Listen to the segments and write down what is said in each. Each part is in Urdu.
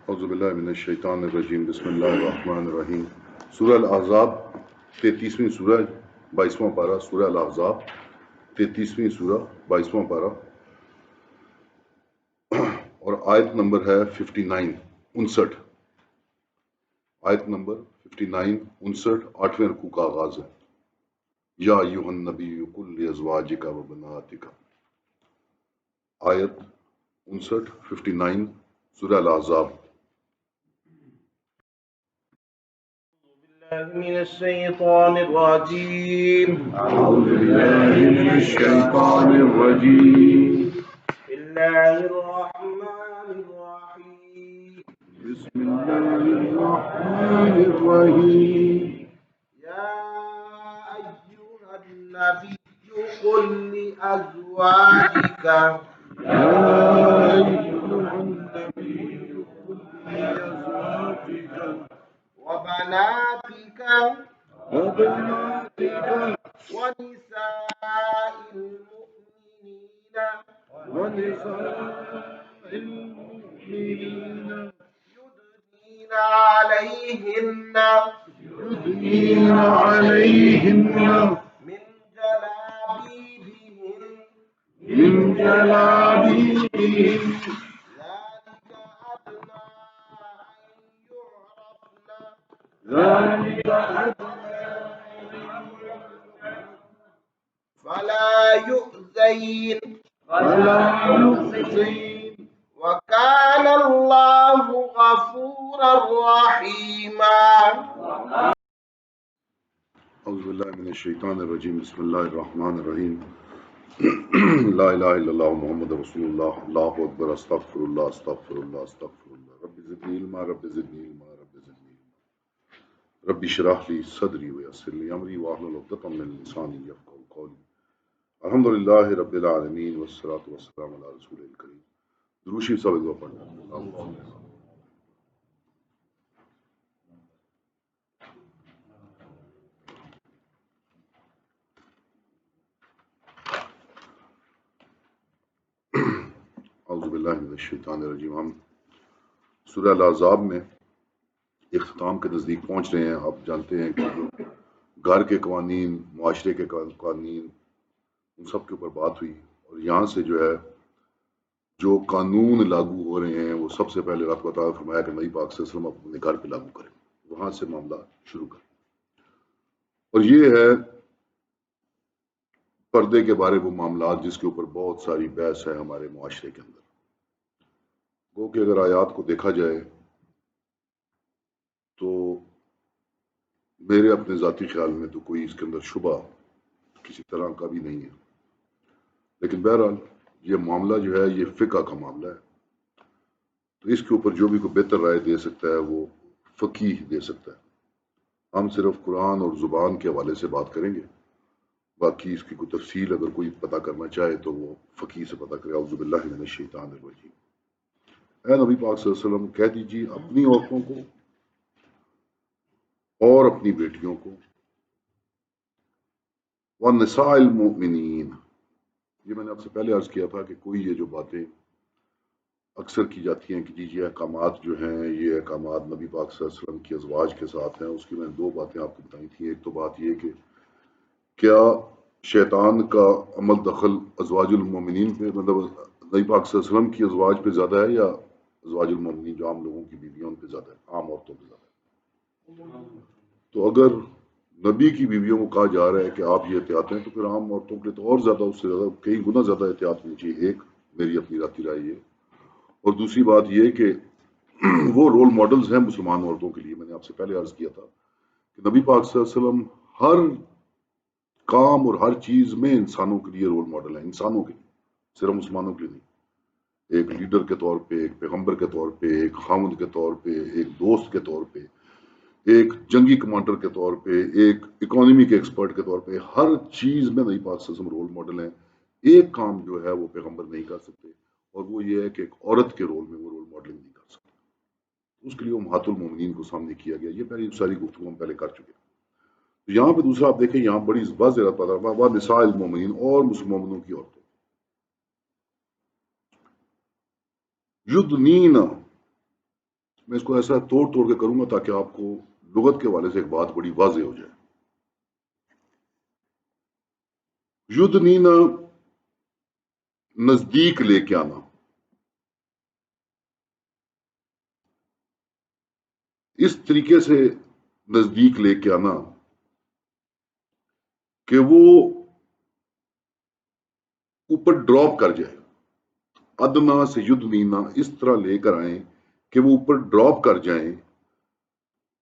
اعوذ باللہ من الشیطان الرجیم بسم اللہ الرحمن الرحیم سورہ الاحزاب 33ویں سورہ 22واں پارہ سورہ الاحزاب 33ویں سورہ 22واں پارہ اور آیت نمبر ہے 59 آیت نمبر 59 8ویں رکوع کا آغاز ہے یا ایھا النبی قل لازواجک و بناتک آیت 59 سورہ الاحزاب من الشيطان الرجيم أعوذ بالله من الشيطان الرجيم بسم الله الرحمن الرحيم بسم الله الرحمن الرحيم يا أيها النبي قل لأزواجك يا أيها النبي قل لأزواجك وبناتك وبناتك ونساء المؤمنين ونساء المؤمنين يدنين عليهن من جلابيبهن جلابيبهم ذلك أدنى أن يعرفن فلا يؤذين وكان الله غفورا رحيما. اعوذ باللہ من الشیطان الرجیم بسم اللہ الرحمن الرحیم لا الہ الا اللہ محمد رسول اللہ اللہ اکبر استغفر اللہ استغفر اللہ استغفر اللہ رب زدنی علما رب زدنی علما رب زدنی علما رب اشرح لی صدری ویسر لی امری واحلل عقدۃ من لسانی یفقهوا قولی الحمدللہ رب العالمین والصلاۃ والسلام علی رسول الکریم دروشی سب ایک بار پڑھنا اعوذ باللہ من الشیطان الرجیم ہم سورہ الاحزاب میں اختتام کے نزدیک پہنچ رہے ہیں. آپ جانتے ہیں کہ جو گھر کے قوانین معاشرے کے قوانین ان سب کے اوپر بات ہوئی اور یہاں سے جو ہے جو قانون لاگو ہو رہے ہیں وہ سب سے پہلے اللہ تعالیٰ نے فرمایا کہ نبی پاک صلی اللہ علیہ وسلم اپنے گھر پہ لاگو کریں وہاں سے معاملہ شروع کریں اور یہ ہے پردے کے بارے وہ معاملات جس کے اوپر بہت ساری بحث ہے ہمارے معاشرے کے اندر. گو کہ اگر آیات کو دیکھا جائے تو میرے اپنے ذاتی خیال میں تو کوئی اس کے اندر شبہ کسی طرح کا بھی نہیں ہے لیکن بہرحال یہ معاملہ جو ہے یہ فقہ کا معاملہ ہے تو اس کے اوپر جو بھی کوئی بہتر رائے دے سکتا ہے وہ فقیہ دے سکتا ہے. ہم صرف قرآن اور زبان کے حوالے سے بات کریں گے باقی اس کی کوئی تفصیل اگر کوئی پتہ کرنا چاہے تو وہ فقیہ سے پتہ کرے. اعوذ باللہ من الشیطان الرجیم اے نبی پاک صلی اللہ علیہ وسلم کہہ دیجیے اپنی عورتوں کو اور اپنی بیٹیوں کو وَالنِّسَاءِ الْمُؤْمِنِينَ یہ میں نے آپ سے پہلے عرض کیا تھا کہ کوئی یہ جو باتیں اکثر کی جاتی ہیں کہ جی یہ احکامات جو ہیں یہ احکامات نبی پاک صلی اللہ علیہ وسلم کی ازواج کے ساتھ ہیں اس کی میں نے دو باتیں آپ کو بتائی تھیں. ایک تو بات یہ کہ کیا شیطان کا عمل دخل ازواج المومنین پہ مطلب نبی پاک صلی اللہ علیہ وسلم کی ازواج پہ زیادہ ہے یا ازواج المومنین جو عام لوگوں کی بیویوں ان پہ زیادہ ہے عام عورتوں پہ زیادہ ہے. تو اگر نبی کی بیویوں کو کہا جا رہا ہے کہ آپ یہ احتیاط ہیں تو پھر عام عورتوں کے لیے تو اور زیادہ اس سے زیادہ کئی گنا زیادہ احتیاط ہونی چاہیے. ایک میری اپنی ذاتی رائے یہ اور دوسری بات یہ کہ وہ رول ماڈلز ہیں مسلمان عورتوں کے لیے. میں نے آپ سے پہلے عرض کیا تھا کہ نبی پاک صلی اللہ علیہ وسلم ہر کام اور ہر چیز میں انسانوں کے لیے رول ماڈل ہیں انسانوں کے لیے صرف مسلمانوں کے لیے نہیں. ایک لیڈر کے طور پہ ایک پیغمبر کے طور پہ ایک خامد کے طور پہ ایک دوست کے طور پہ ایک جنگی کمانڈر کے طور پہ ایک اکانومی کے ایکسپرٹ کے طور پہ ہر چیز میں نبی پاک صلی اللہ علیہ وسلم رول ماڈل ہیں. ایک کام جو ہے وہ پیغمبر نہیں کر سکتے اور وہ یہ ہے کہ ایک عورت کے رول میں وہ رول ماڈلنگ نہیں کر سکتے. اس کے لیے امہات المومنین کو سامنے کیا گیا. یہ پہلی ساری گفتگو ہم پہلے کر چکے ہیں. تو یہاں پہ دوسرا آپ دیکھیں یہاں بڑی واضح بات نساء المومنین اور مومنوں کی عورتوں یدنین میں اس کو ایسا توڑ توڑ کے کروں گا تاکہ آپ کو لغت کے حوالے سے ایک بات بڑی واضح ہو جائے. یدنینا نزدیک لے کے آنا، اس طریقے سے نزدیک لے کے آنا کہ وہ اوپر ڈراپ کر جائے. ادنا سے یدنینا اس طرح لے کر آئیں کہ وہ اوپر ڈراپ کر جائیں.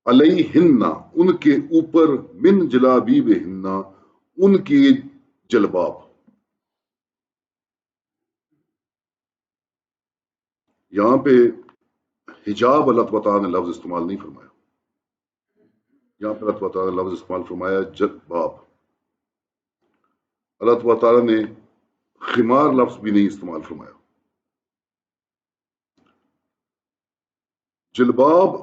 علیہن ان کے اوپر، من جلابیبہن ان کے جلباب. یہاں پہ حجاب اللہ تعالیٰ نے لفظ استعمال نہیں فرمایا، یہاں پہ اللہ تعالیٰ نے لفظ استعمال فرمایا جلباب. اللہ تعالیٰ نے خمار لفظ بھی نہیں استعمال فرمایا. جلباب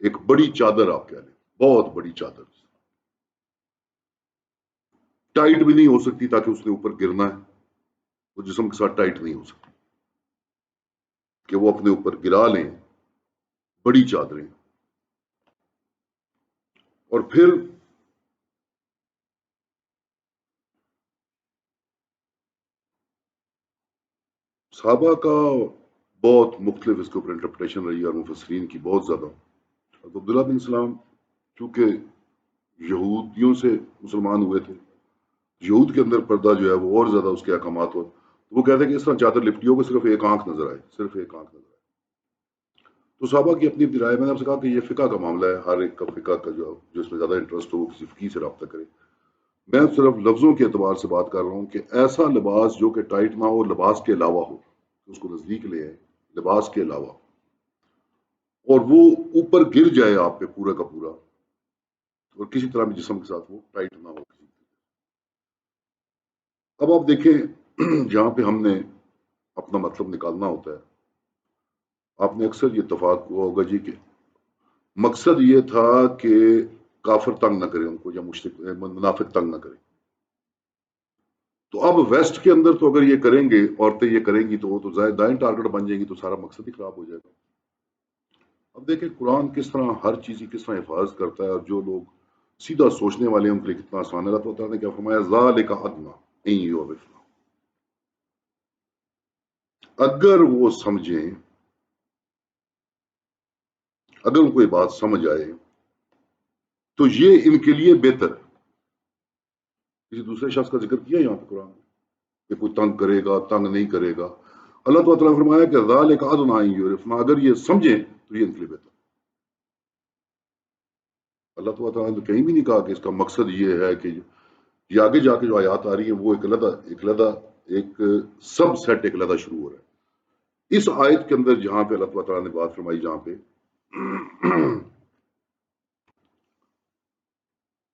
ایک بڑی چادر آپ کہہ لیں، بہت بڑی چادر، ٹائٹ بھی نہیں ہو سکتی تاکہ اس نے اوپر گرنا ہے، وہ جسم کے ساتھ ٹائٹ نہیں ہو سکتی کہ وہ اپنے اوپر گرا لیں. بڑی چادریں. اور پھر صحابہ کا بہت مختلف اس کے اوپر انٹرپریٹیشن رہی ہے اور مفسرین کی بہت زیادہ. عبداللہ بن سلام چونکہ یہودیوں سے مسلمان ہوئے تھے، یہود کے اندر پردہ جو ہے وہ اور زیادہ اس کے احکامات ہو، تو وہ کہتے ہیں کہ اس طرح چادر لپٹی ہو کہ صرف ایک آنکھ نظر آئے، صرف ایک آنکھ نظر آئے. تو صحابہ کی اپنی اپنی رائے. میں نے آپ سے کہا کہ یہ فقہ کا معاملہ ہے، ہر ایک کا فقہ کا جو اس میں زیادہ انٹرسٹ ہو وہ کسی فقی سے رابطہ کرے. میں صرف لفظوں کے اعتبار سے بات کر رہا ہوں کہ ایسا لباس جو کہ ٹائٹ نہ ہو، لباس کے علاوہ ہو، اس کو نزدیک لے آئے لباس کے علاوہ، اور وہ اوپر گر جائے آپ پہ پورا کا پورا، اور کسی طرح بھی جسم کے ساتھ وہ ٹائٹ نہ ہو. اب آپ دیکھیں جہاں پہ ہم نے اپنا مطلب نکالنا ہوتا ہے، آپ نے اکثر یہ اتفاق ہوا ہوگا جی کہ مقصد یہ تھا کہ کافر تنگ نہ کرے ان کو، یا مشرک منافق تنگ نہ کرے. تو اب ویسٹ کے اندر تو اگر یہ کریں گے، عورتیں یہ کریں گی تو وہ تو دائیں ٹارگٹ بن جائیں گی، تو سارا مقصد ہی خراب ہو جائے گا. اب دیکھیں قرآن کس طرح ہر چیز کی کس طرح حفاظت کرتا ہے، اور جو لوگ سیدھا سوچنے والے ہیں ان کے لیے کتنا آسان ہے. اللہ تعالیٰ نے کیا فرمایا، ذالک ادنیٰ ان یعرفن، اگر وہ سمجھیں، اگر ان کو یہ بات سمجھ آئے تو یہ ان کے لیے بہتر ہے. کسی دوسرے شخص کا ذکر کیا یہاں پہ قرآن میں کہ کوئی تنگ کرے گا، تنگ نہیں کرے گا. اللہ تعالیٰ نے فرمایا کہ ذالک ادنیٰ ان یعرفن، اگر یہ سمجھیں تو یہ ان کے لیے بہتر. اللہ تعالیٰ نے کہیں بھی نہیں کہا کہ اس کا مقصد یہ ہے کہ یہ آگے جا کے جو آیات آ رہی ہیں وہ ایک سب سیٹ ایک علیحدہ شروع ہو رہا ہے. اس آیت کے اندر جہاں پہ اللہ تعالیٰ نے بات فرمائی، جہاں پہ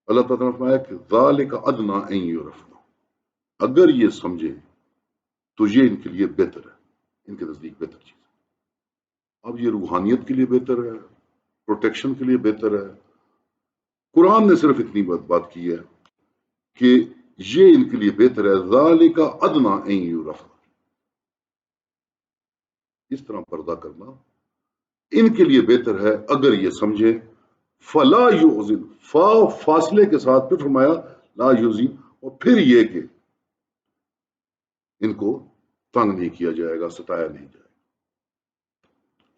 اللہ تعالیٰ نے فرمایا کہ ذالک ادنیٰ ان یعرفن، اگر یہ سمجھیں تو یہ ان کے لیے بہتر ہے، ان کے نزدیک بہتر چیز ہے. اب یہ روحانیت کے لیے بہتر ہے، پروٹیکشن کے لیے بہتر ہے. قرآن نے صرف اتنی بات کی ہے کہ یہ ان کے لیے بہتر ہے. ذالک ادنیٰ ان یعرفن، اس طرح پردہ کرنا ان کے لیے بہتر ہے اگر یہ سمجھے. فلا یؤذن، فاصلے کے ساتھ پھر فرمایا لا یؤذن، اور پھر یہ کہ ان کو تنگ نہیں کیا جائے گا، ستایا نہیں جائے گا.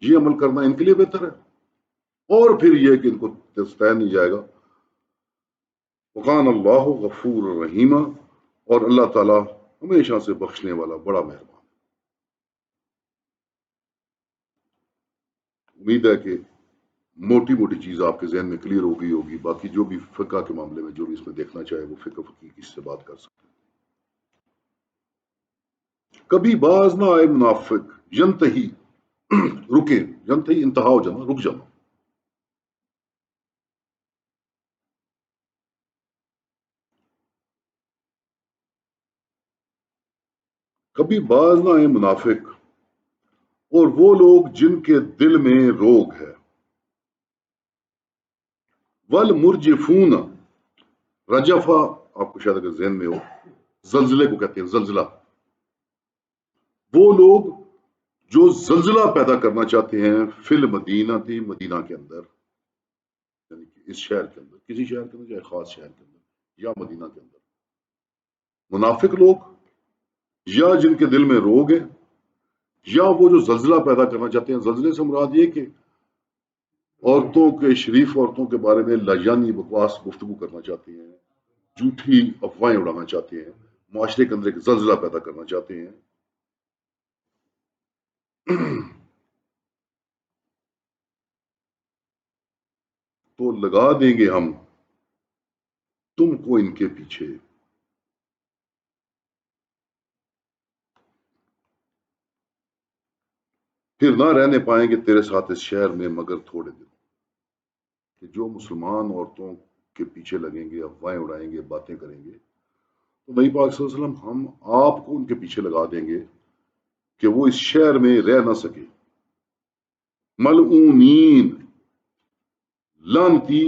یہ عمل کرنا ان کے لیے بہتر ہے، اور پھر یہ کہ ان کو ستایا نہیں جائے گا. وکان اللہ غفور الرحیم، اور اللہ تعالیٰ ہمیشہ سے بخشنے والا، بڑا مہربان. امید ہے کہ موٹی موٹی چیز آپ کے ذہن میں کلیئر ہو گئی ہوگی. باقی جو بھی فقہ کے معاملے میں جو بھی اس میں دیکھنا چاہے وہ فقہ کی سے بات کر سکتے ہیں. کبھی باز نہ آئے منافق، ینتہی رکے، ینتہی انتہا ہو جانا، رک جانا. کبھی باز نہ آئے منافق، اور وہ لوگ جن کے دل میں روگ ہے. والمرجفون، رجفہ آپ کو شاید اگر ذہن میں ہو، زلزلے کو کہتے ہیں زلزلہ. وہ لوگ جو زلزلہ پیدا کرنا چاہتے ہیں فی المدینہ تھی، مدینہ کے اندر، یعنی کہ اس شہر کے اندر، کسی شہر کے اندر یا خاص شہر کے اندر یا مدینہ کے اندر، منافق لوگ یا جن کے دل میں روگ ہے، یا وہ جو زلزلہ پیدا کرنا چاہتے ہیں. زلزلے سے مراد یہ کہ عورتوں کے، شریف عورتوں کے بارے میں لاجانی بکواس گفتگو کرنا چاہتے ہیں، جھوٹی افواہیں اڑانا چاہتے ہیں، معاشرے کے اندر ایک زلزلہ پیدا کرنا چاہتے ہیں. تو لگا دیں گے ہم تم کو ان کے پیچھے. پھر نہ رہنے پائیں گے تیرے ساتھ اس شہر میں مگر تھوڑے دن. کہ جو مسلمان عورتوں کے پیچھے لگیں گے، افواہیں اڑائیں گے، باتیں کریں گے، تو نبی پاک صلی اللہ علیہ وسلم ہم آپ کو ان کے پیچھے لگا دیں گے کہ وہ اس شہر میں رہ نہ سکے. ملعونین، لعنتی،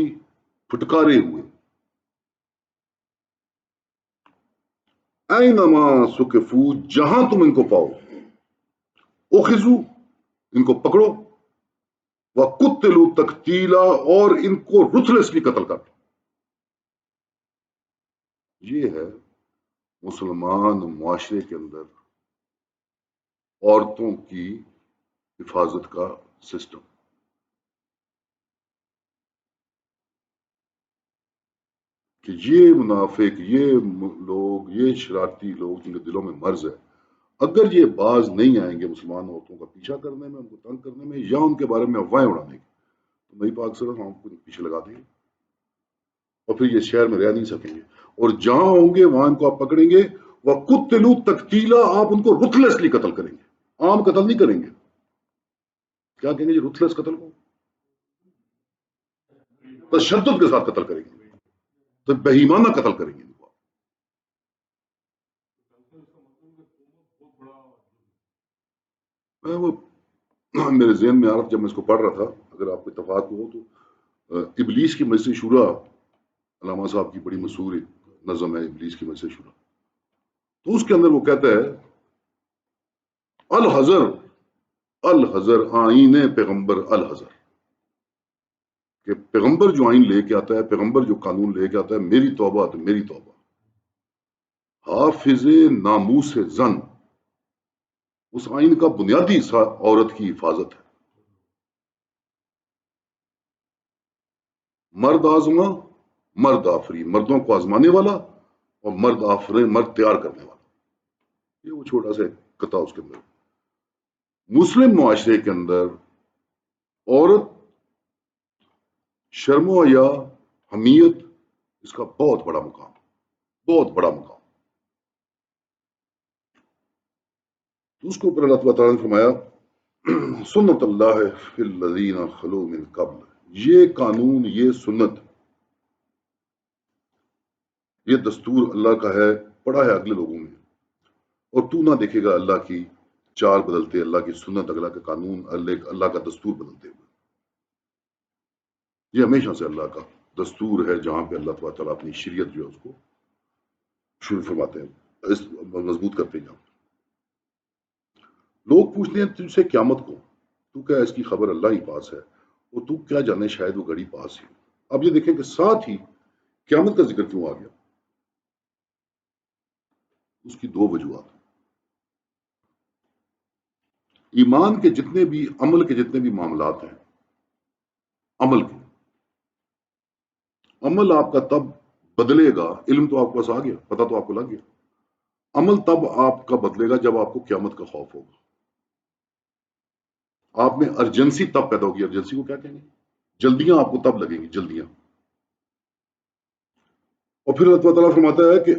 پھٹکارے ہوئے. اینما سکفو، جہاں تم ان کو پاؤ، اخذو، ان کو پکڑو، وقتلوا تقتیلا، اور ان کو رتھلیسلی قتل کر دو. یہ ہے مسلمان معاشرے کے اندر عورتوں کی حفاظت کا سسٹم. کہ یہ منافق، یہ لوگ، یہ شرارتی لوگ جن کے دلوں میں مرض ہے، اگر یہ باز نہیں آئیں گے مسلمان عورتوں کا پیچھا کرنے میں، ان کو تنگ کرنے میں، یا ان کے بارے میں افواہیں اڑانے کی، تو نبی پاک صلی اللہ علیہ وسلم ہم کو پیچھے لگا دیں گے اور پھر یہ شہر میں رہ نہیں سکیں گے. اور جہاں ہوں گے وہاں ان کو آپ پکڑیں گے. وَقُتِّلُوا تَقْتِيلًا، آپ ان کو رتھلیسلی قتل کریں گے، عام قتل نہیں کریں گے. کیا کہیں گے جی؟ رتھلیس قتل کو تشدد کے ساتھ قتل کریں گے، تو بہیمانہ قتل کریں گے ان کو. وہ میرے ذہن میں آ رہا جب میں اس کو پڑھ رہا تھا. اگر آپ کو اتفاق ہو تو ابلیس کی مجلس شورا، علامہ صاحب کی بڑی مشہور ایک نظم ہے ابلیس کی مجلس شورا. تو اس کے اندر وہ کہتا ہے الحذر، الحذر آئین پیغمبر الحذر، کہ پیغمبر جو آئین لے کے آتا ہے، پیغمبر جو قانون لے کے آتا ہے، میری توبہ تو میری توبہ. حافظ ناموس زن، اس آئین کا بنیادی حصہ عورت کی حفاظت ہے. مرد آزما، مرد آفری، مردوں کو آزمانے والا، اور مرد آفرے، مرد تیار کرنے والا. یہ وہ چھوٹا سا قطع اس کے اندر. مسلم معاشرے کے اندر عورت شرم و حیا، حمیت، اس کا بہت بڑا مقام، بہت بڑا مقام. تو اس کو اوپر اللہ تعالیٰ نے فرمایا سنت اللہ فی الذین خلو من قبل، یہ قانون، یہ سنت، یہ دستور اللہ کا ہے، پڑا ہے اگلے لوگوں میں. اور تو نہ دیکھے گا اللہ کی چال بدلتے، اللہ کی سنت، اللہ کا قانون، اللہ کا دستور بدلتے ہوئے. یہ ہمیشہ سے اللہ کا دستور ہے، جہاں پہ اللہ تعالیٰ اپنی شریعت جو ہے اس کو شروع فرماتے ہیں، مضبوط کرتے جاتے ہیں. لوگ پوچھتے ہیں تجھ سے قیامت کو، تو کیا اس کی خبر اللہ ہی پاس ہے، اور تو کیا جانے شاید وہ گھڑی پاس ہی. اب یہ دیکھیں کہ ساتھ ہی قیامت کا ذکر کیوں آ گیا. اس کی دو وجوہات. ایمان کے جتنے بھی، عمل کے جتنے بھی معاملات ہیں، عمل کے، عمل آپ کا تب بدلے گا، علم تو آپ کے پاس آ گیا، پتہ تو آپ کو لگ گیا. عمل تب آپ کا بدلے گا جب آپ کو قیامت کا خوف ہوگا. آپ میں ارجنسی تب پیدا ہوگی. ارجنسی کو کیا کہیں گے؟ جلدیاں آپ کو تب لگیں گی، جلدیاں. اور پھر اللہ تعالیٰ فرماتا ہے کہ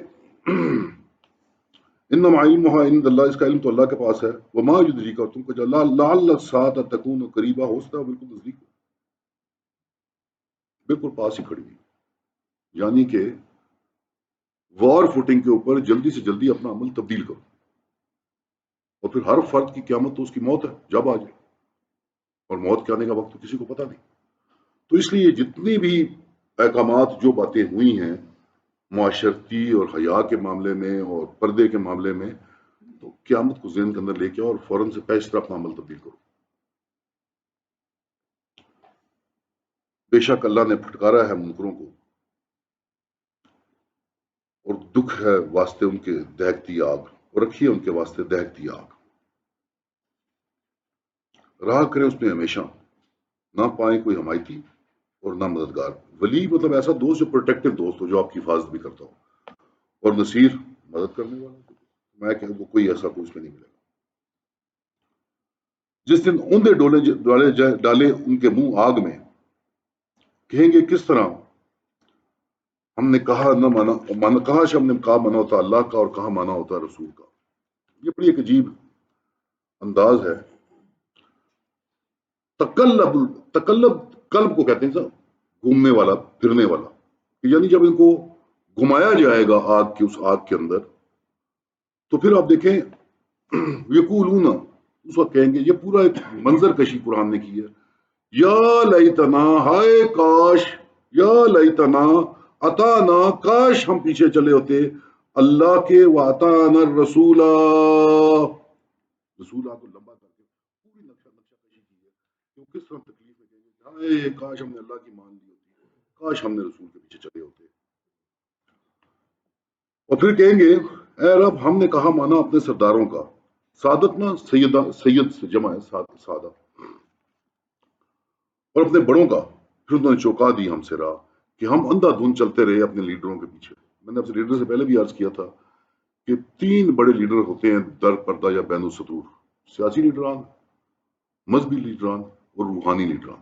انما علمها عند اللہ، اس کا علم تو اللہ کے پاس ہے. وما یدریک، اور تم کو لعل الساعة تکون قریبا، ہو سکتا ہے بالکل نزدیک، بالکل پاس ہی کھڑی ہوئی. یعنی کہ وار فوٹنگ کے اوپر جلدی سے جلدی اپنا عمل تبدیل کرو. اور پھر ہر فرد کی قیامت تو اس کی موت ہے، جب آ جائے. اور موت کے آنے کا وقت تو کسی کو پتہ نہیں. تو اس لیے جتنی بھی احکامات، جو باتیں ہوئی ہیں معاشرتی اور حیا کے معاملے میں اور پردے کے معاملے میں، تو قیامت کو ذہن کے اندر لے کے اور فوراً سے پیش طرح اپنا عمل تبدیل کرو. بے شک اللہ نے پھٹکارا ہے منکروں کو اور دکھ ہے واسطے ان کے دہکتی آگ اور رکھی ہے ان کے واسطے دہکتی آگ. راہ کریں اس میں ہمیشہ نہ پائیں کوئی حمایتی اور نہ مددگار. ولی مطلب ایسا دوست جو پروٹیکٹو دوست ہو جو آپ کی حفاظت بھی کرتا ہو اور نصیر مدد کرنے والا. میں کہوں کہ کوئی ایسا کوئی اس میں نہیں ملے گا. جس دن اوندے ڈالے ان کے منہ آگ میں کہیں گے کس طرح ہم نے کہا نہ مانا کہا ہم نے کہا مانا ہوتا اللہ کا اور کہا مانا ہوتا رسول کا. یہ بڑی ایک عجیب انداز ہے. تکلب قلب کو کہتے ہیں سر گھومنے والا پھرنے والا. یعنی جب ان کو گھمایا جائے گا آگ کی اس آگ کے اندر تو پھر آپ دیکھیں یقولون اس وقت کہیں گے. یہ پورا ایک منظر کشی قرآن نے کی ہے. یا لیتنا ہائے کاش یا لیتنا اتانا کاش ہم پیچھے چلے ہوتے اللہ کے واتانا الرسول. رسول کو لمبا کر کے پوری نقشہ کشی کی ہے کہ کس طرح تکلیف میں کہیں گے ہائے کاش ہم نے اللہ کی مان لی ہوتی کاش ہم نے رسول کے پیچھے چلے ہوتے. اور پھر کہیں گے اے رب ہم نے کہا مانا اپنے سرداروں کا. سعادت نا سید سے جمع ہے سعادت اور اپنے بڑوں کا. پھر انہوں نے چوکا دی ہم سے راہ کہ ہم اندھا دھند چلتے رہے اپنے لیڈروں کے پیچھے. میں نے آپ سے لیڈر سے پہلے بھی عرض کیا تھا کہ 3 بڑے لیڈر ہوتے ہیں در پردہ یا بین السطور. سیاسی لیڈران مذہبی لیڈران اور روحانی لیڈران.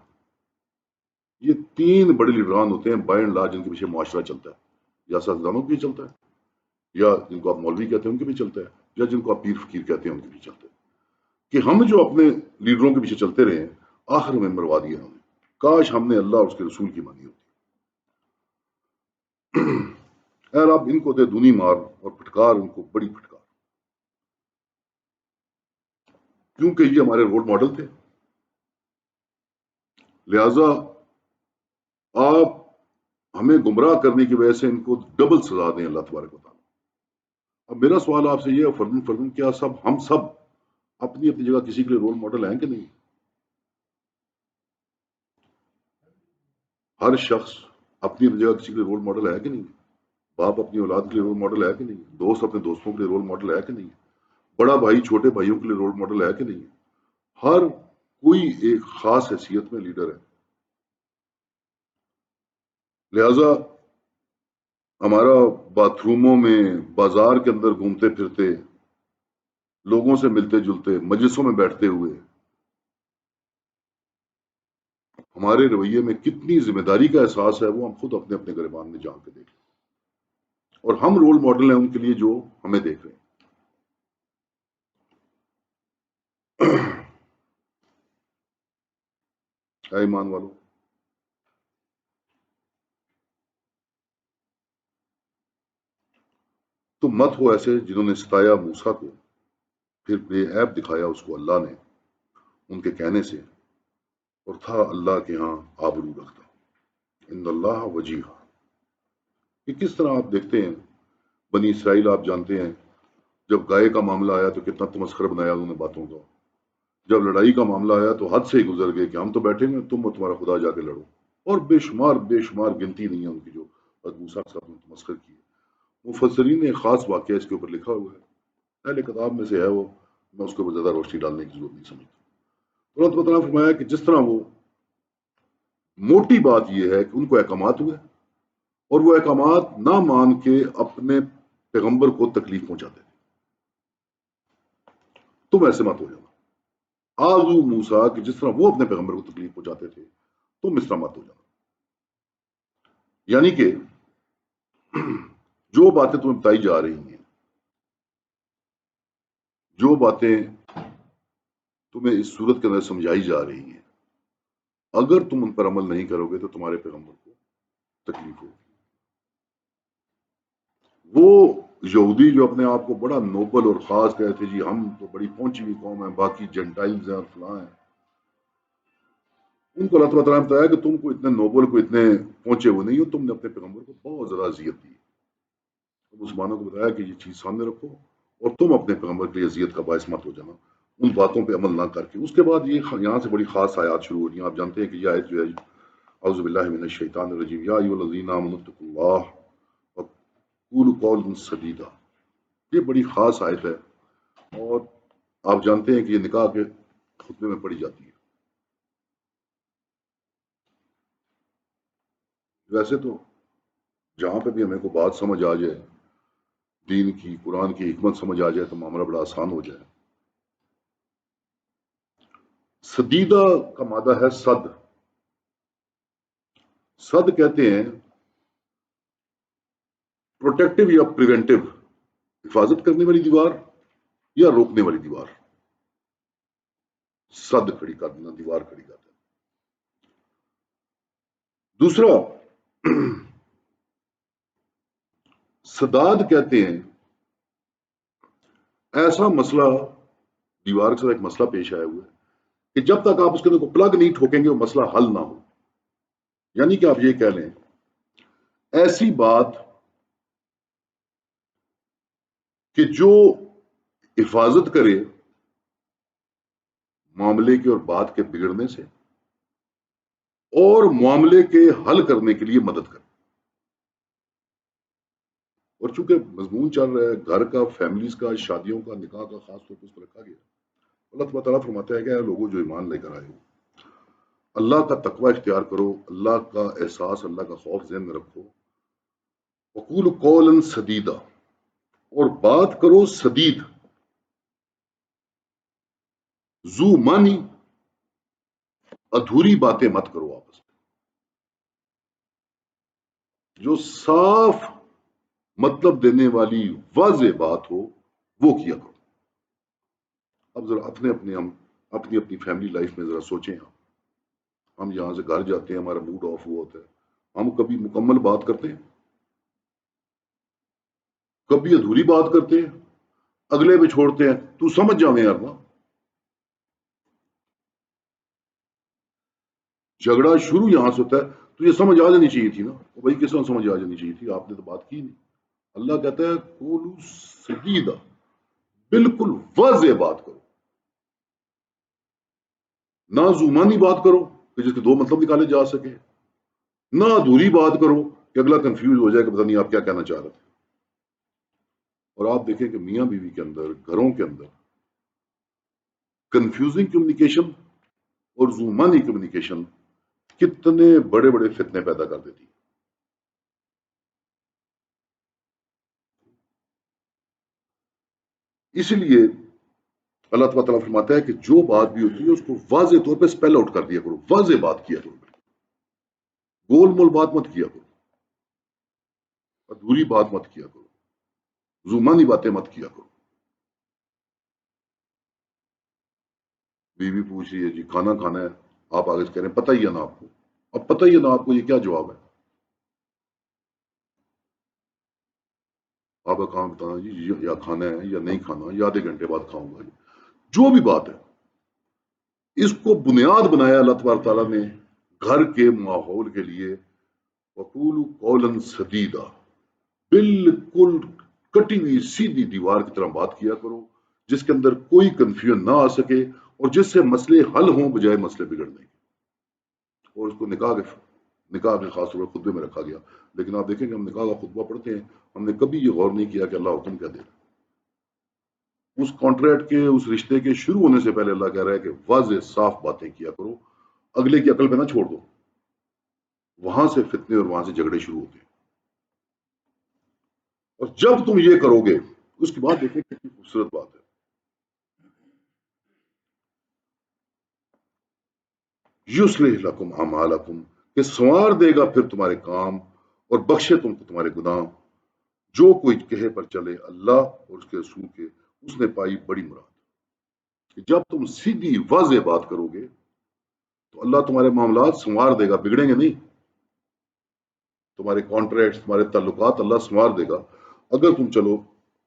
یہ 3 بڑے لیڈران ہوتے ہیں بائی اینڈ لارج جن کے پیچھے معاشرہ چلتا ہے. یا سیاستدانوں کے پیچھے چلتا ہے یا جن کو آپ مولوی کہتے ہیں ان کے پیچھے چلتا ہے یا جن کو آپ پیر فقیر کہتے ہیں ان کے پیچھے چلتا ہے. کہ ہم جو اپنے لیڈروں کے پیچھے چلتے رہے ہیں آخر میں مروا دیا ہم نے. کاش ہم نے اللہ اور اس کے رسول کی مانی ہوتی. اے رب ان کو دے دونی مار اور پھٹکار ان کو بڑی پھٹکار. کیونکہ یہ ہمارے رول ماڈل تھے لہذا آپ ہمیں گمراہ کرنے کی وجہ سے ان کو ڈبل سزا دیں اللہ تبارک و تعالیٰ. اب میرا سوال آپ سے یہ ہے فردن کیا ہم سب اپنی اپنی جگہ کسی کے لیے رول ماڈل ہیں کہ نہیں؟ ہر شخص اپنی اپنی جگہ کسی کے لیے رول ماڈل ہے کہ نہیں؟ باپ اپنی اولاد کے لیے رول ماڈل ہے کہ نہیں؟ دوست اپنے دوستوں کے لیے رول ماڈل ہے کہ نہیں؟ بڑا بھائی چھوٹے بھائیوں کے لیے رول ماڈل ہے کہ نہیں؟ ہر کوئی ایک خاص حیثیت میں لیڈر ہے. لہذا ہمارا باتھ روموں میں بازار کے اندر گھومتے پھرتے لوگوں سے ملتے جلتے مجلسوں میں بیٹھتے ہوئے ہمارے رویے میں کتنی ذمہ داری کا احساس ہے وہ ہم خود اپنے اپنے گریبان میں جا کے دیکھیں. اور ہم رول ماڈل ہیں ان کے لیے جو ہمیں دیکھ رہے ہیں. اے ایمان والو تم مت ہو ایسے جنہوں نے ستایا موسیٰ کو پھر بے عیب دکھایا اس کو اللہ نے ان کے کہنے سے اور تھا اللہ کے ہاں آبرو رکھتا. ان اللہ وجیہ. کہ کس طرح آپ دیکھتے ہیں بنی اسرائیل آپ جانتے ہیں جب گائے کا معاملہ آیا تو کتنا تمسخر بنایا انہوں نے باتوں کا. جب لڑائی کا معاملہ آیا تو حد سے ہی گزر گئے کہ ہم تو بیٹھے ہیں تم اور تمہارا خدا جا کے لڑو. اور بے شمار گنتی نہیں ہے ان کی جو موسیٰ کے ساتھ تمسخر کی ہے. مفسرین نے ایک خاص واقعہ اس کے اوپر لکھا ہوا ہے. اہل کتاب میں سے ہے وہ. میں اس کے اوپر زیادہ روشنی ڈالنے کی ضرورت نہیں سمجھتا. اللہ تعالیٰ نے فرمایا کہ جس طرح وہ موٹی بات یہ ہے کہ ان کو احکامات ہوئے اور وہ احکامات نہ مان کے اپنے پیغمبر کو تکلیف پہنچاتے تھے. تم ایسے مت ہو جانا. آزو موسیٰ کہ جس طرح وہ اپنے پیغمبر کو تکلیف پہنچاتے تھے تم اس طرح مت ہو جانا. یعنی کہ جو باتیں تمہیں بتائی جا رہی ہیں جو باتیں تمہیں اس صورت کے اندر سمجھائی جا رہی ہیں اگر تم ان پر عمل نہیں کرو گے تو تمہارے پیغمبر کو تکلیف ہوگی. وہ یہودی جو اپنے آپ کو بڑا نوبل اور خاص کہتے تھے جی ہم تو بڑی پہنچی ہوئی قوم ہیں باقی جنٹائلز ہیں اور فلاں ہیں ان کو اللہ تعالیٰ نے بتایا کہ تم کو اتنے نوبل کو اتنے پہنچے ہوئے نہیں ہو. تم نے اپنے پیغمبر کو بہت زیادہ اذیت دی. مسلمانوں کو بتایا کہ یہ چیز سامنے رکھو اور تم اپنے پیغمبر کے لیے اذیت کا باعث مت ہو جانا ان باتوں پہ عمل نہ کر کے۔ اس کے بعد یہاں سے بڑی خاص آیات شروع ہو رہی ہیں۔ آپ جانتے ہیں کہ یہ آیت جو ہے اعوذ باللہ من الشیطان الرجیم یا ایھا الذین آمنوا اتقوا اللہ وقولوا قولا سدیدا، یہ بڑی خاص آیت ہے اور آپ جانتے ہیں کہ یہ نکاح کے خطبے میں پڑھی جاتی ہے۔ ویسے تو جہاں پہ بھی ہمیں کوئی بات سمجھ آ جائے، دین کی قرآن کی حکمت سمجھ آ جائے تو معاملہ بڑا آسان ہو جائے۔ سدیدہ کا مادہ ہے صد۔ صد کہتے ہیں پروٹیکٹیو یا پریونٹیو، حفاظت کرنے والی دیوار یا روکنے والی دیوار، صد کھڑی کر دینا، دیوار کھڑی کر دینا۔ دوسرا سداد کہتے ہیں ایسا مسئلہ، دیوار کے ساتھ ایک مسئلہ پیش آیا ہوا ہے کہ جب تک آپ اس کے اندر کو پلگ نہیں ٹھوکیں گے وہ مسئلہ حل نہ ہو۔ یعنی کہ آپ یہ کہہ لیں ایسی بات کہ جو حفاظت کرے معاملے کے اور بات کے بگڑنے سے اور معاملے کے حل کرنے کے لیے مدد کرے۔ اور چونکہ مضمون چل رہا ہے گھر کا، فیملیز کا، شادیوں کا، نکاح کا، خاص طور پر اس پر رکھا گیا، اللہ تعالیٰ فرماتا ہے کہ اے لوگوں جو ایمان لے کر آئے ہو، اللہ کا تقوی اختیار کرو، اللہ کا احساس، اللہ کا خوف ذہن میں رکھو، وقولوا قولا سدیدا، اور بات کرو سدید، ذو معنی، ادھوری باتیں مت کرو آپس میں، جو صاف مطلب دینے والی واضح بات ہو وہ کیا کرو۔ اب ذرا ہم اپنی فیملی لائف میں ذرا سوچیں، ہم یہاں سے گھر جاتے ہیں، ہمارا موڈ آف ہوا ہوتا ہے، ہم کبھی مکمل بات کرتے ہیں، کبھی ادھوری بات کرتے ہیں، اگلے پہ چھوڑتے ہیں تو سمجھ جاویں یار نا۔ جھگڑا شروع یہاں سے ہوتا ہے تو یہ سمجھ آ جانی چاہیے تھی نا، بھائی کس طرح سمجھ آ جانی چاہیے تھی، آپ نے تو بات کی نہیں۔ اللہ کہتا ہے قولوا سدیدا، بالکل واضح بات کرو، نہ زمانی بات کرو کہ جس کے دو مطلب نکالے جا سکے، نہ ادھوری بات کرو کہ اگلا کنفیوز ہو جائے کہ پتہ نہیں آپ کیا کہنا چاہ رہے تھے۔ اور آپ دیکھیں کہ میاں بیوی کے اندر، گھروں کے اندر کنفیوزنگ کمیونیکیشن اور زمانی کمیونیکیشن کتنے بڑے بڑے فتنے پیدا کر دیتی ہے۔ اس لیے اللہ تعالیٰ فرماتا ہے کہ جو بات بھی ہوتی ہے اس کو واضح طور پہ سپیل آؤٹ کر دیا کرو، واضح بات کیا کرو، گول مول بات مت کیا کرو، ادھوری بات مت کیا کرو، زمانی باتیں مت کیا کرو۔ بیوی پوچھ رہی ہے جی کھانا کھانا ہے، آپ آگے سے کہہ رہے ہیں پتہ ہی ہے نا آپ کو، اب پتہ ہی ہے نا آپ کو، یہ کیا جواب ہے؟ آپ کا کام بتانا جی یا کھانا ہے یا نہیں کھانا، یا آدھے گھنٹے بعد کھاؤں گا، جو بھی بات ہے اس کو بنیاد بنایا اللہ تبارک تعالیٰ نے گھر کے ماحول کے لیے، وقولوا قولا سدیدا، بالکل کٹی ہوئی سیدھی دیوار کی طرح بات کیا کرو جس کے اندر کوئی کنفیوژن نہ آ سکے اور جس سے مسئلے حل ہوں بجائے مسئلے بگڑنے کے۔ اور اس کو نکاح کے خاص طور پر خطبے میں رکھا گیا۔ لیکن آپ دیکھیں کہ ہم نکاح کا خطبہ پڑھتے ہیں، ہم نے کبھی یہ غور نہیں کیا کہ اللہ حکم کیا دے رہا ہے۔ اس کانٹریکٹ کے، اس رشتے کے شروع ہونے سے پہلے اللہ کہہ رہا ہے کہ واضح صاف باتیں کیا کرو، اگلے کی عقل پہ نہ چھوڑ دو، وہاں سے فتنے اور وہاں سے جھگڑے شروع ہوتے ہیں۔ اور جب تم یہ کرو گے اس کے بعد دیکھیں کتنی خوبصورت بات ہے، یصلح لکم اعمالکم، کہ سنوار دے گا پھر تمہارے کام اور بخشے تم کو تمہارے گناہ، جو کوئی کہے پر چلے اللہ اور اس کے رسول کے، اس نے پائی بڑی مراد۔ کہ جب تم سیدھی واضح بات کرو گے تو اللہ تمہارے معاملات سنوار دے گا، بگڑیں گے نہیں، تمہارے کانٹریکٹ، تمہارے تعلقات اللہ سنوار دے گا اگر تم چلو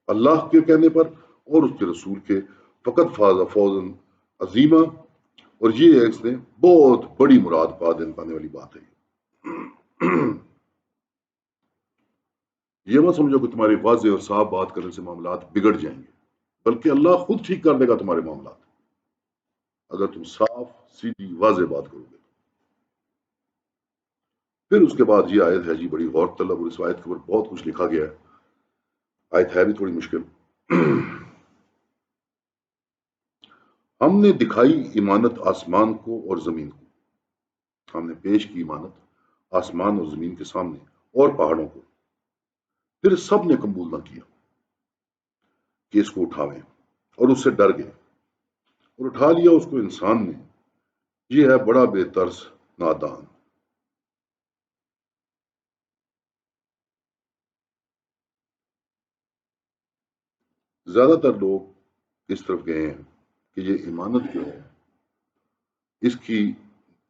اللہ کے کہنے پر اور اس کے رسول کے۔ فقط فاز فوزا عظیمہ، اور یہ اس نے بہت بڑی مراد پانے والی بات ہے۔ یہ مت سمجھو کہ تمہاری واضح اور صاف بات کرنے سے معاملات بگڑ جائیں گے، بلکہ اللہ خود ٹھیک کر دے گا تمہارے معاملات اگر تم صاف سیدھی واضح بات کرو گے۔ پھر اس کے بعد یہ آیت ہے جی بڑی غور طلب، اور اس آیت کے اوپر بہت کچھ لکھا گیا ہے، آیت ہے بھی تھوڑی مشکل۔ ہم نے دکھائی امانت آسمان کو اور زمین کو، ہم نے پیش کی امانت آسمان اور زمین کے سامنے اور پہاڑوں کو، پھر سب نے قبول نہ کیا کہ اس کو اٹھاویں، اور اس سے ڈر گئے، اور اٹھا لیا اس کو انسان نے، یہ ہے بڑا بے ترس نادان۔ زیادہ تر لوگ اس طرف گئے ہیں کہ یہ امانت جو ہے اس کی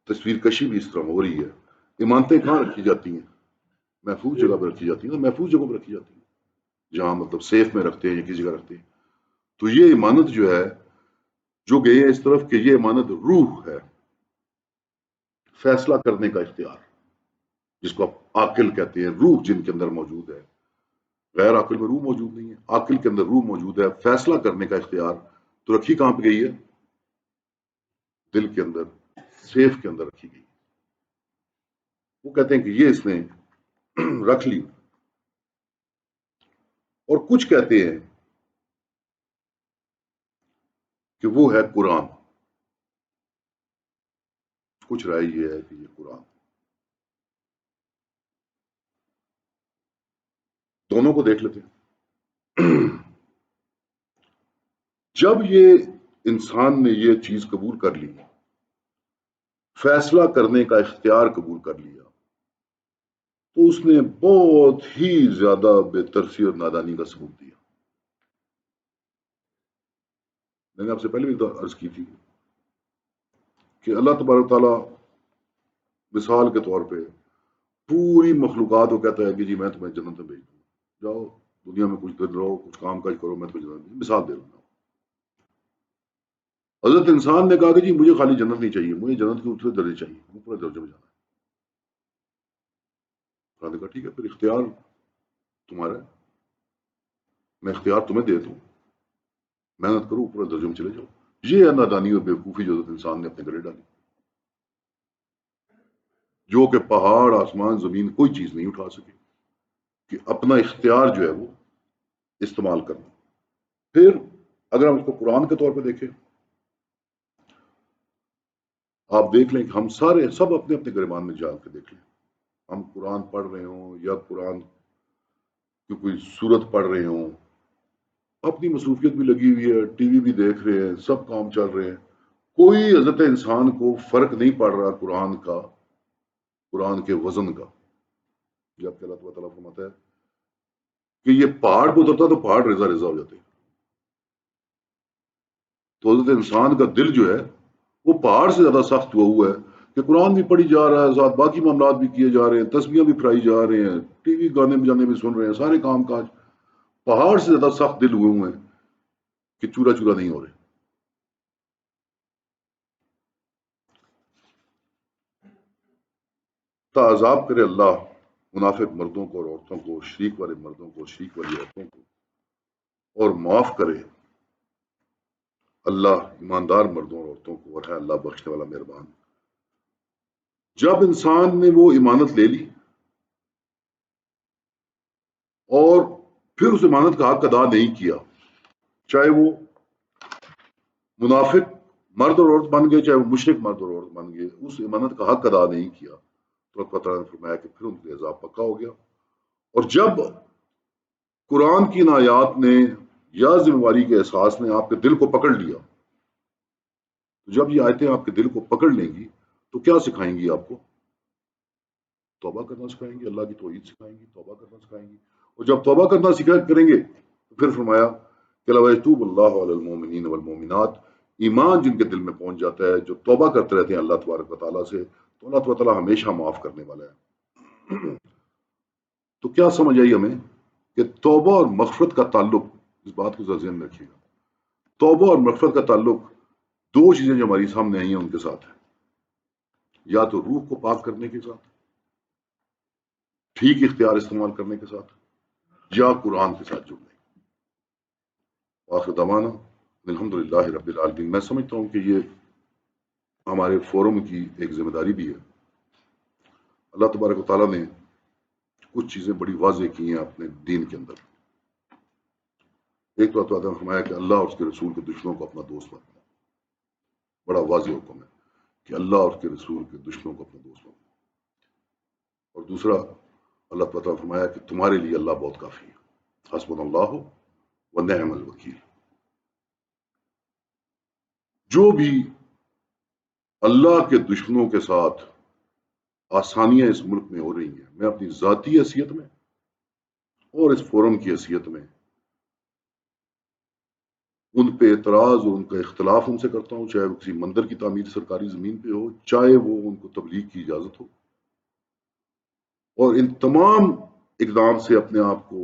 تصویر کشی بھی اس طرح ہو رہی ہے۔ امانتیں کہاں رکھی جاتی ہیں؟ محفوظ جگہ پر رکھی جاتی ہیں، محفوظ جگہ پر رکھی جاتی ہیں، جہاں مطلب سیف میں رکھتے ہیں یا کسی جگہ رکھتے ہیں۔ تو یہ امانت جو ہے، جو گئے ہیں اس طرف کہ یہ امانت روح ہے، فیصلہ کرنے کا اختیار، جس کو آپ عاقل کہتے ہیں، روح جن کے اندر موجود ہے۔ غیر عاقل میں روح موجود نہیں ہے، عاقل کے اندر روح موجود ہے، فیصلہ کرنے کا اختیار۔ تو رکھی کہاں پہ گئی ہے؟ دل کے اندر، سیف کے اندر رکھی گئی۔ وہ کہتے ہیں کہ یہ اس نے رکھ لی۔ اور کچھ کہتے ہیں کہ وہ ہے قرآن، کچھ رائے یہ ہے کہ یہ قرآن۔ دونوں کو دیکھ لیتے ہیں۔ جب یہ انسان نے یہ چیز قبول کر لی، فیصلہ کرنے کا اختیار قبول کر لیا، تو اس نے بہت ہی زیادہ بے ترسی اور نادانی کا ثبوت دیا۔ میں نے آپ سے پہلے بھی عرض کی تھی کہ اللہ تبارک تعالیٰ مثال کے طور پہ پوری مخلوقات کو کہتا ہے کہ جی میں تمہیں جنت میں بھیج دوں، جاؤ دنیا میں کچھ دن رہو، کچھ کام کاج کرو، میں تمہیں جنت میں مثال دے رہا ہوں۔ حضرت انسان نے کہا کہ جی مجھے خالی جنت نہیں چاہیے، مجھے جنت کے اوپر درجے چاہیے، اوپر درجے میں جانا ہے۔ اللہ نے کہا ٹھیک ہے، پھر اختیار تمہارا ہے، میں اختیار تمہیں دے دوں، محنت کرو، اوپر درجے میں چلے جاؤ۔ یہ ہے نادانی اور بیوقوفی جو حضرت انسان نے اپنے گلے ڈالی، جو کہ پہاڑ آسمان زمین کوئی چیز نہیں اٹھا سکے، کہ اپنا اختیار جو ہے وہ استعمال کرنا۔ پھر اگر ہم اس کو قرآن کے طور پہ دیکھیں، آپ دیکھ لیں کہ ہم سارے سب اپنے اپنے گریبان میں جان کے دیکھ لیں، ہم قرآن پڑھ رہے ہوں یا قرآن کی کوئی صورت پڑھ رہے ہوں، اپنی مصروفیت بھی لگی ہوئی ہے، ٹی وی بھی دیکھ رہے ہیں، سب کام چل رہے ہیں، کوئی حضرت انسان کو فرق نہیں پڑ رہا قرآن کا، قرآن کے وزن کا۔ جبکہ اللہ تعالیٰ فرماتا ہے کہ یہ پہاڑ پہ اترتا تو پہاڑ ریزہ ریزہ ہو جاتے ہیں۔ تو حضرت انسان کا دل جو ہے وہ پہاڑ سے زیادہ سخت ہوا ہے کہ قرآن بھی پڑھی جا رہا ہے، ساتھ باقی معاملات بھی کیے جا رہے ہیں، تسبیحاں بھی پڑھائی جا رہے ہیں، ٹی وی گانے بجانے بھی سن رہے ہیں، سارے کام کاج، پہاڑ سے زیادہ سخت دل ہوئے ہیں کہ چورا چورا نہیں ہو رہے۔ تا عذاب کرے اللہ منافق مردوں کو اور عورتوں کو، شریک والے مردوں کو، شریک والی عورتوں کو، اور معاف کرے اللہ ایماندار مردوں اور عورتوں کو، اور ہے اللہ بخشنے والا مہربان۔ جب انسان نے وہ امانت لے لی اور پھر اس امانت کا حق ادا نہیں کیا، چاہے وہ منافق مرد اور عورت بن گئے، چاہے وہ مشرک مرد اور عورت بن گئے، اس امانت کا حق ادا نہیں کیا، تو اللہ تعالیٰ نے فرمایا کہ پھر ان کے عذاب پکا ہو گیا۔ اور جب قرآن کی ان آیات نے یا ذمہ داری کے احساس نے آپ کے دل کو پکڑ لیا، تو جب یہ آیتیں آپ کے دل کو پکڑ لیں گی تو کیا سکھائیں گی؟ آپ کو توبہ کرنا سکھائیں گی، اللہ کی توحید سکھائیں گی، توبہ کرنا سکھائیں گی۔ اور جب توبہ کرنا کریں گے تو پھر فرمایا کہ لَوَيَتُوبُ اللَّهُ عَلَى الْمُؤْمِنِينَ وَالْمُؤْمِنَاتِ، ایمان جن کے دل میں پہنچ جاتا ہے، جو توبہ کرتے رہتے ہیں اللہ تبارک و تعالیٰ سے، تو اللہ تبارک و تعالیٰ ہمیشہ معاف کرنے والا ہے۔ تو کیا سمجھ آئی ہمیں کہ توبہ اور مغفرت کا تعلق، اس بات کو ذہن میں رکھیے گا، توبہ اور مغفرت کا تعلق دو چیزیں جو ہماری سامنے آئی ہیں ان کے ساتھ ہے، یا تو روح کو پاک کرنے کے ساتھ، ٹھیک اختیار استعمال کرنے کے ساتھ، یا قرآن کے ساتھ جڑنے۔ آخر دعوانا الحمدللہ رب العالمین۔ میں سمجھتا ہوں کہ یہ ہمارے فورم کی ایک ذمہ داری بھی ہے۔ اللہ تبارک و تعالیٰ نے کچھ چیزیں بڑی واضح کی ہیں اپنے دین کے اندر۔ ایک تو عطا فرمایا کہ اللہ اور اس کے رسول کے دشمنوں کو اپنا دوست مت بناؤ، بڑا واضح حکم ہے کہ اللہ اور اس کے رسول کے دشمنوں کو اپنا دوست مت بناؤ۔ اور دوسرا اللہ تعالیٰ نے فرمایا کہ تمہارے لیے اللہ بہت کافی ہے، حسبنا اللہ و نعم الوکیل۔ جو بھی اللہ کے دشمنوں کے ساتھ آسانیاں اس ملک میں ہو رہی ہیں، میں اپنی ذاتی حیثیت میں اور اس فورم کی حیثیت میں ان پہ اعتراض اور ان کا اختلاف ان سے کرتا ہوں، چاہے وہ کسی مندر کی تعمیر سرکاری زمین پہ ہو، چاہے وہ ان کو تبلیغ کی اجازت ہو، اور ان تمام اقدام سے اپنے آپ کو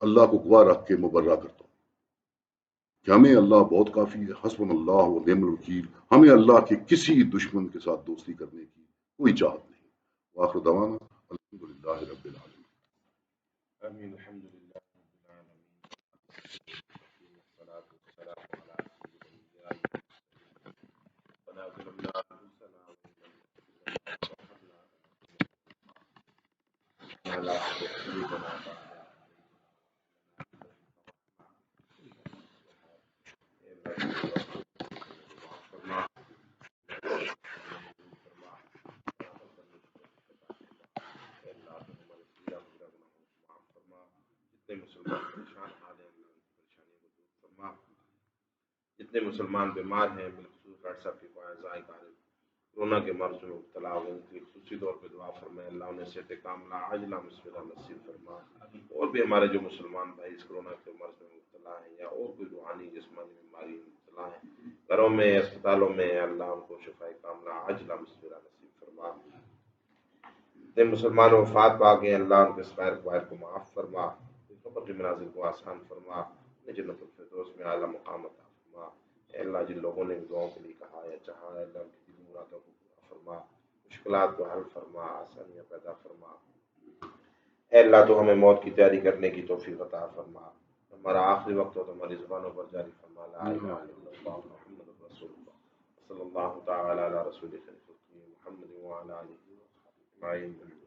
اللہ کو گواہ رکھ کے مبرہ کرتا ہوں کہ ہمیں اللہ بہت کافی ہے، حسبنا اللہ و نعم الوکیل۔ ہمیں اللہ کے کسی دشمن کے ساتھ دوستی کرنے کی کوئی چاہت نہیں۔ وآخر دعوانا الحمدللہ رب العالمین۔ آمین الحمد للہ رب العالمین والصلاة والسلام على سيد الأنبياء ربنا ظلمنا أنفسنا وإن لم تغفر لنا ولا تحرمنا بعد جتنے مسلمان بیمار ہیں بالخصوص ڈاکٹر صاحب کی اعضاء غالب کورونا کے مرض میں مبتلا ہوئے، ان کی خصوصی طور پہ دعا فرمائے اللہ انہیں صحت کاملہ عاجلہ مصبرہ نصیب فرما۔ اور بھی ہمارے جو مسلمان بھائی اس کورونا کے مرض میں مبتلا ہیں یا اور کوئی روحانی جسمانی بیماری میں مبتلا ہیں، گھروں میں اسپتالوں میں، اللہ ان کو شفاء کاملہ عاجلہ مصبرہ نصیب فرما۔ جتنے مسلمان وفات پا گئے اللہ ان کے سغائر کبائر کو معاف فرما، قبر کے مناظر کو آسان فرما، انہیں جنت الفردوس میں اعلیٰ مقام عطا فرما۔ اے اللہ جن لوگوں نے دعاؤں کے لیے کہا یا چاہا ہے، اللہ ان کی دلی مرادوں کو پورا فرما، مشکلات کو حل فرما، آسانیاں پیدا فرما۔ اے اللہ تو ہمیں موت کی تیاری کرنے کی توفیق عطا فرما، ہمارا آخری وقت ہو تو ہماری زبانوں پر جاری فرما، لا الہ الا اللہ محمد رسول اللہ صلی اللہ تعالی علی رسول محمد وعلی آلہ وصحبہ اجمعین۔